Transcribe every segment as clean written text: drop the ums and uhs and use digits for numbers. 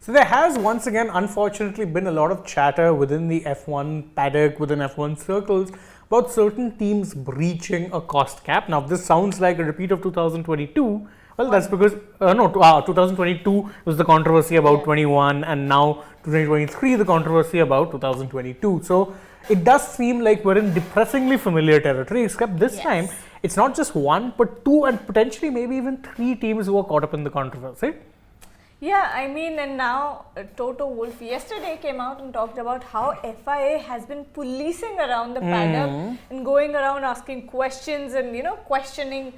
So there has once again, unfortunately, been a lot of chatter within the F1 paddock, within F1 circles, about certain teams breaching a cost cap. Now, this sounds like a repeat of 2022. Well, that's because, 2022 was the controversy about 21, and now 2023, the controversy about 2022. So it does seem like we're in depressingly familiar territory, except this time, it's not just one, but two, and potentially maybe even three teams who are caught up in the controversy. Yeah, I mean, and now Toto Wolff yesterday came out and talked about how FIA has been policing around the paddock and going around asking questions and, questioning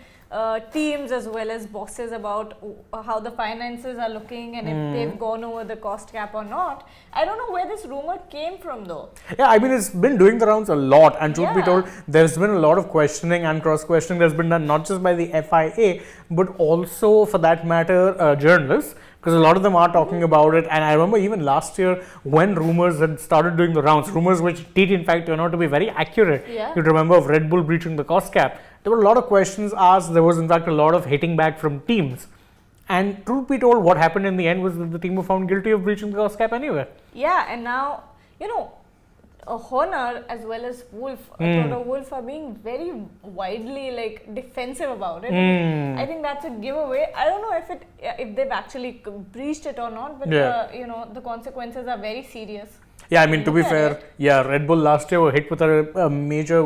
teams as well as bosses about how the finances are looking and if they've gone over the cost cap or not. I don't know where this rumor came from though. Yeah, I mean, it's been doing the rounds a lot, and truth be told, there's been a lot of questioning and cross-questioning that's been done not just by the FIA, but also, for that matter, journalists. Because a lot of them are talking about it, and I remember even last year when rumors had started doing the rounds, rumors which did in fact turn out to be very accurate. You'd remember of Red Bull breaching the cost cap. There were a lot of questions asked. There was in fact a lot of hitting back from teams. And truth be told, what happened in the end was that the team were found guilty of breaching the cost cap anyway. Yeah, and now, Horner as well as Wolff, Toto Wolff are being very widely defensive about it. I think that's a giveaway. I don't know if they've actually breached it or not, but the consequences are very serious. Yeah, I mean, to be fair, Red Bull last year were hit with a major,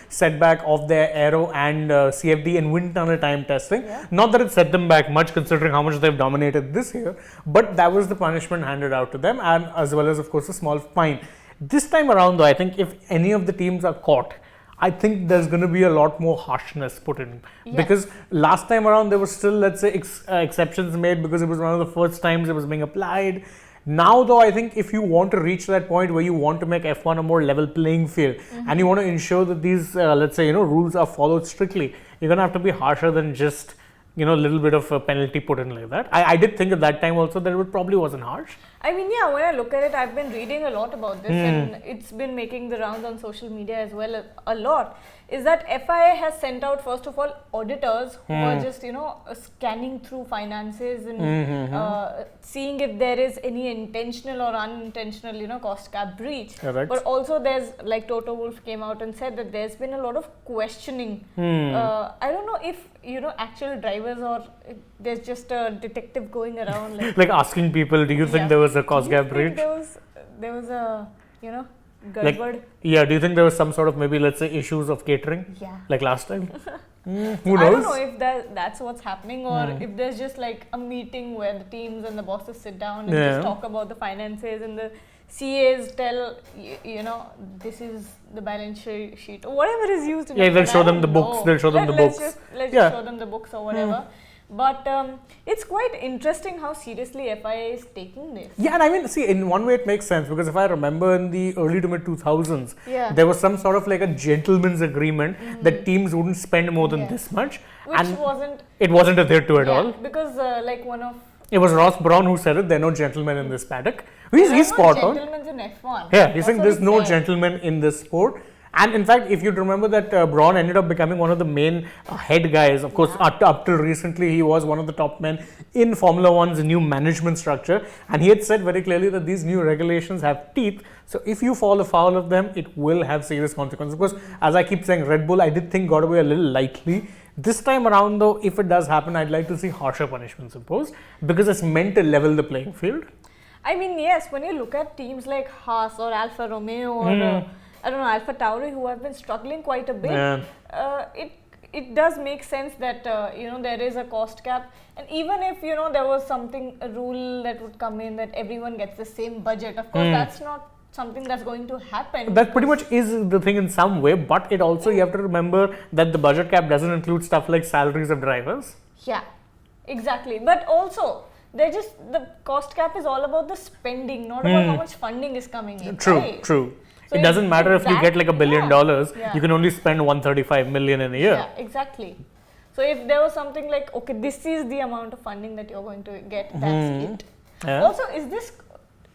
setback of their aero and CFD and wind tunnel time testing. Not that it set them back much considering how much they've dominated this year, but that was the punishment handed out to them, and as well as, of course, a small fine. This time around, though, I think if any of the teams are caught, I think there's going to be a lot more harshness put in. Because last time around, there was still, let's say, exceptions made because it was one of the first times it was being applied. Now, though, I think if you want to reach that point where you want to make F1 a more level playing field and you want to ensure that these, let's say, rules are followed strictly, you're going to have to be harsher than just, a little bit of a penalty put in like that. I did think at that time also that it probably wasn't harsh. I mean, when I look at it, I've been reading a lot about this and it's been making the rounds on social media as well a lot. Is that FIA has sent out, first of all, auditors who are just, scanning through finances and seeing if there is any intentional or unintentional, cost cap breach. Correct. But also there's, like Toto Wolff came out and said that there's been a lot of questioning. I don't know if, actual drivers or there's just a detective going around. Like asking people, do you think there was a cost cap breach? There was a, garbage. Do you think there was some sort of maybe, let's say, issues of catering? Like last time? Who knows? I don't know if that's what's happening or if there's just like a meeting where the teams and the bosses sit down and just talk about the finances and the CAs tell, this is the balance sheet or whatever is used. They'll show them the books. They'll show them the books. Let's just show them the books or whatever. But it's quite interesting how seriously FIA is taking this. Yeah, and I mean, see, in one way it makes sense because if I remember in the early to mid 2000s, there was some sort of like a gentleman's agreement that teams wouldn't spend more than this much. Which wasn't... It wasn't adhered to at all. Because it was Ross Brown who said it, there are no gentlemen in this paddock. He's spot on. Gentlemen in F1. Yeah, he's saying there's no gentlemen in this sport. And in fact, if you remember that Braun ended up becoming one of the main head guys. Of course, up till recently, he was one of the top men in Formula One's new management structure. And he had said very clearly that these new regulations have teeth. So if you fall afoul of them, it will have serious consequences. Of course, as I keep saying, Red Bull, I did think got away a little lightly. This time around, though, if it does happen, I'd like to see harsher punishments imposed because it's meant to level the playing field. I mean, yes, when you look at teams like Haas or Alfa Romeo or Alpha Tauri, who have been struggling quite a bit, it does make sense that there is a cost cap, and even if there was a rule that would come in that everyone gets the same budget, of course that's not something that's going to happen. That pretty much is the thing in some way, but it also you have to remember that the budget cap doesn't include stuff like salaries of drivers. Yeah, exactly. But also the cost cap is all about the spending, not about how much funding is coming in. True. So it doesn't matter if you get like $1 billion, you can only spend 135 million in a year. Yeah, exactly. So if there was something like, okay, this is the amount of funding that you're going to get, that's it. Also, is this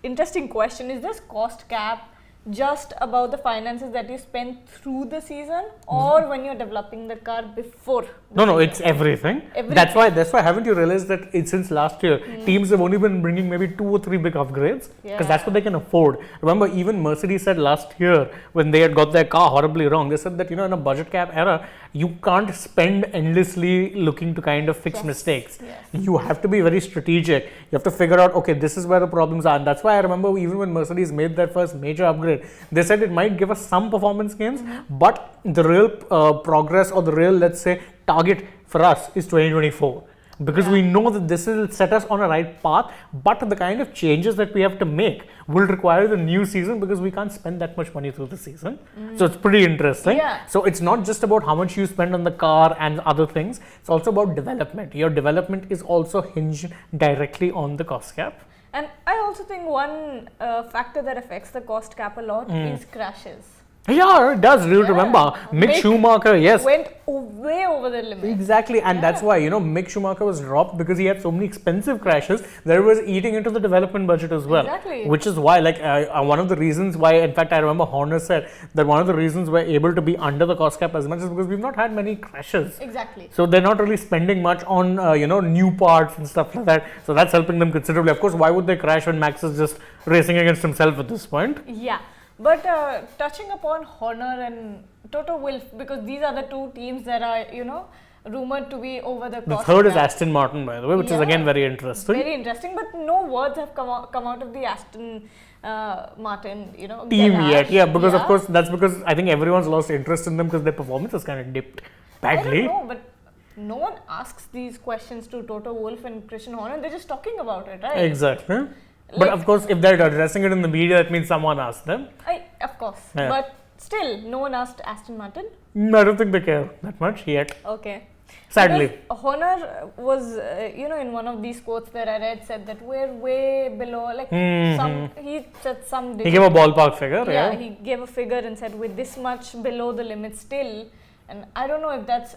interesting question, is this cost cap just about the finances that you spend through the season or when you're developing the car before? No, it's everything. That's why haven't you realized that since last year, teams have only been bringing maybe 2 or 3 big upgrades because that's what they can afford. Remember, even Mercedes said last year when they had got their car horribly wrong, they said that, in a budget cap era, you can't spend endlessly looking to kind of fix mistakes. You have to be very strategic. You have to figure out, okay, this is where the problems are. And that's why I remember even when Mercedes made their first major upgrade, they said it might give us some performance gains, but the real progress or the real, let's say, target for us is 2024. Because we know that this will set us on a right path, but the kind of changes that we have to make will require the new season because we can't spend that much money through the season. So it's pretty interesting. So it's not just about how much you spend on the car and other things, it's also about development. Your development is also hinged directly on the cost cap. And I also think one factor that affects the cost cap a lot is crashes. Yeah, it does. Really remember Mitch Schumacher, went way over the limit. Exactly, and that's why Mitch Schumacher was dropped because he had so many expensive crashes that it was eating into the development budget as well. Exactly. Which is why, one of the reasons why, in fact, I remember Horner said that one of the reasons we're able to be under the cost cap as much is because we've not had many crashes. Exactly. So they're not really spending much on new parts and stuff like that. So that's helping them considerably. Of course, why would they crash when Max is just racing against himself at this point? Yeah. But touching upon Horner and Toto Wolff, because these are the two teams that are, rumored to be over the cost. The third is Aston Martin, by the way, which is again very interesting. Very interesting, but no words have come out of the Aston Martin, team garage. yet. Yeah, because of course that's because I think everyone's lost interest in them because their performance has kind of dipped badly. I don't know, but no one asks these questions to Toto Wolff and Christian Horner. They're just talking about it, right? Exactly. But of course, if they're addressing it in the media, that means someone asked them. Of course. Yeah. But still, no one asked Aston Martin. I don't think they care that much yet. Okay. Sadly. Because Horner was, in one of these quotes that I read, said that we're way below, he said some... He gave a ballpark figure, Yeah, he gave a figure and said we're this much below the limit still. And I don't know if that's...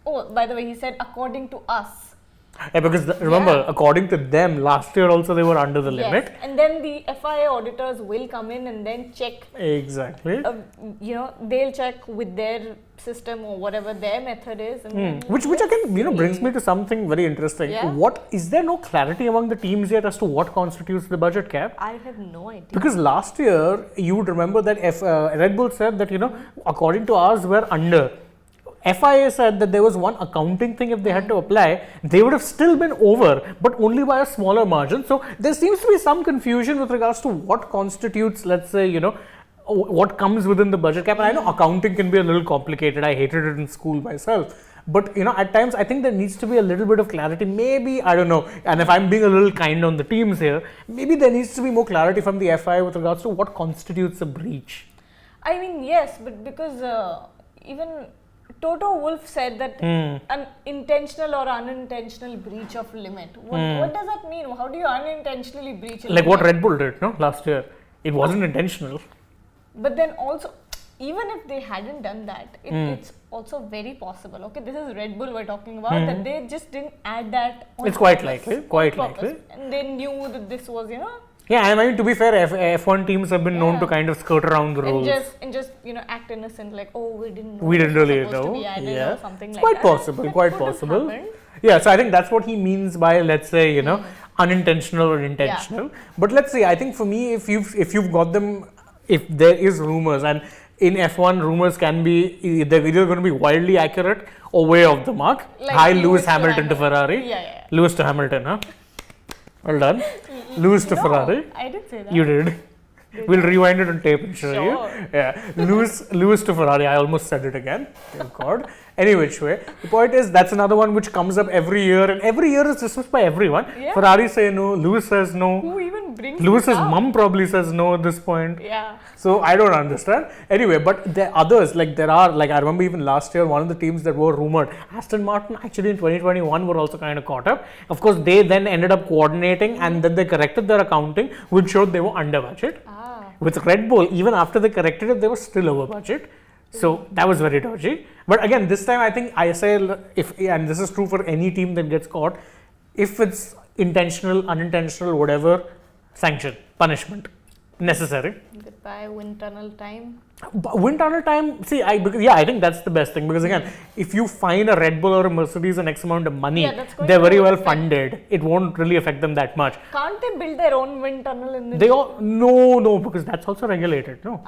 Oh, by the way, he said according to us. Yeah, because remember, according to them, last year also they were under the limit. And then the FIA auditors will come in and then check. Exactly. They'll check with their system or whatever their method is. And Which again, brings me to something very interesting. Yeah? What is there no clarity among the teams yet as to what constitutes the budget cap? I have no idea. Because last year, you would remember that Red Bull said that, according to ours, we're under. FIA said that there was one accounting thing if they had to apply, they would have still been over, but only by a smaller margin. So there seems to be some confusion with regards to what constitutes, let's say, what comes within the budget cap. And I know accounting can be a little complicated. I hated it in school myself. But, at times I think there needs to be a little bit of clarity. Maybe, I don't know. And if I'm being a little kind on the teams here, maybe there needs to be more clarity from the FIA with regards to what constitutes a breach. I mean, yes, but because even Toto Wolff said that an intentional or unintentional breach of limit. What does that mean? How do you unintentionally breach a limit? Like what Red Bull did, last year. It wasn't intentional. But then also, even if they hadn't done that, it's also very possible. Okay, this is Red Bull we're talking about, that they just didn't add that on It's quite purpose, likely. And they knew that this was, Yeah, I mean, to be fair, F1 teams have been known to kind of skirt around the rules. And just act innocent, like, oh, we didn't know. We didn't really know. Or something like quite that. possible, quite possible. Yeah, so I think that's what he means by, let's say, unintentional or intentional. But let's say, I think for me, if you've got them, if there is rumors, and in F1 rumors can be, they're either going to be wildly accurate or way off the mark. Like Hi, Lewis Hamilton to Ferrari. Yeah. Lewis to Hamilton, huh? Well done. Lewis to Ferrari. I didn't say that. You did. We'll rewind it on tape and show you. Yeah. Lewis to Ferrari. I almost said it again. Thank God. Any which way. The point is, that's another one which comes up every year, and every year is dismissed by everyone. Yeah. Ferrari say no. Lewis says no. Who even brings Lewis's mum probably says no at this point. Yeah. So I don't understand. Anyway, but there are others. I remember even last year, one of the teams that were rumored, Aston Martin actually in 2021 were also kind of caught up. Of course, they then ended up coordinating and then they corrected their accounting, which showed they were under budget. With Red Bull, even after they corrected it, they were still over budget. So that was very dodgy. But again, this time I think I say, and this is true for any team that gets caught, if it's intentional, unintentional, whatever, sanction, punishment. necessary. Goodbye wind tunnel time. But wind tunnel time, see, I think that's the best thing, because again, if you find a Red Bull or a Mercedes an X amount of money, Yeah, that's going they're to very well affect- funded. It won't really affect them that much. Can't they build their own wind tunnel in the They all, no, because that's also regulated, no.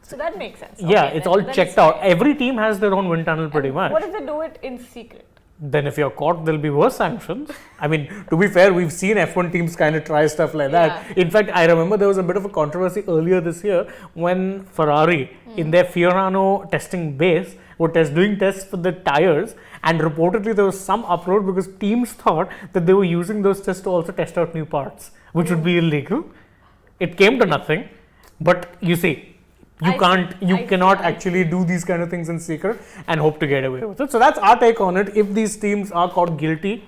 So that makes sense. Yeah, Okay, it's then- all then checked it's out. fine. Every team has their own wind tunnel pretty much. What if they do it in secret? Then if you're caught, there'll be worse sanctions. I mean, to be fair, we've seen F1 teams kind of try stuff like that. Yeah. In fact, I remember there was a bit of a controversy earlier this year when Ferrari, in their Fiorano testing base, were doing tests for the tires, and reportedly there was some uproar because teams thought that they were using those tests to also test out new parts, which would be illegal. It came to nothing, but you see, you cannot actually do these kind of things in secret and hope to get away with it. So that's our take on it. If these teams are caught guilty,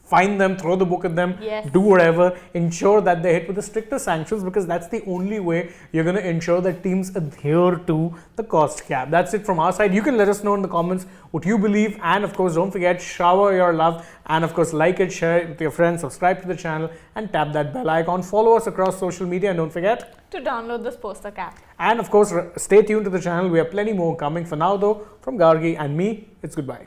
find them, throw the book at them, Yes. do whatever, ensure that they hit with the stricter sanctions, because that's the only way you're going to ensure that teams adhere to the cost cap. That's it from our side. You can let us know in the comments what you believe, and of course, don't forget, shower your love, and of course, like it, share it with your friends, subscribe to the channel, and tap that bell icon. Follow us across social media, and don't forget To download the Sportster app. and of course, stay tuned to the channel. We have plenty more coming. For now though, from Gargi and me, it's goodbye.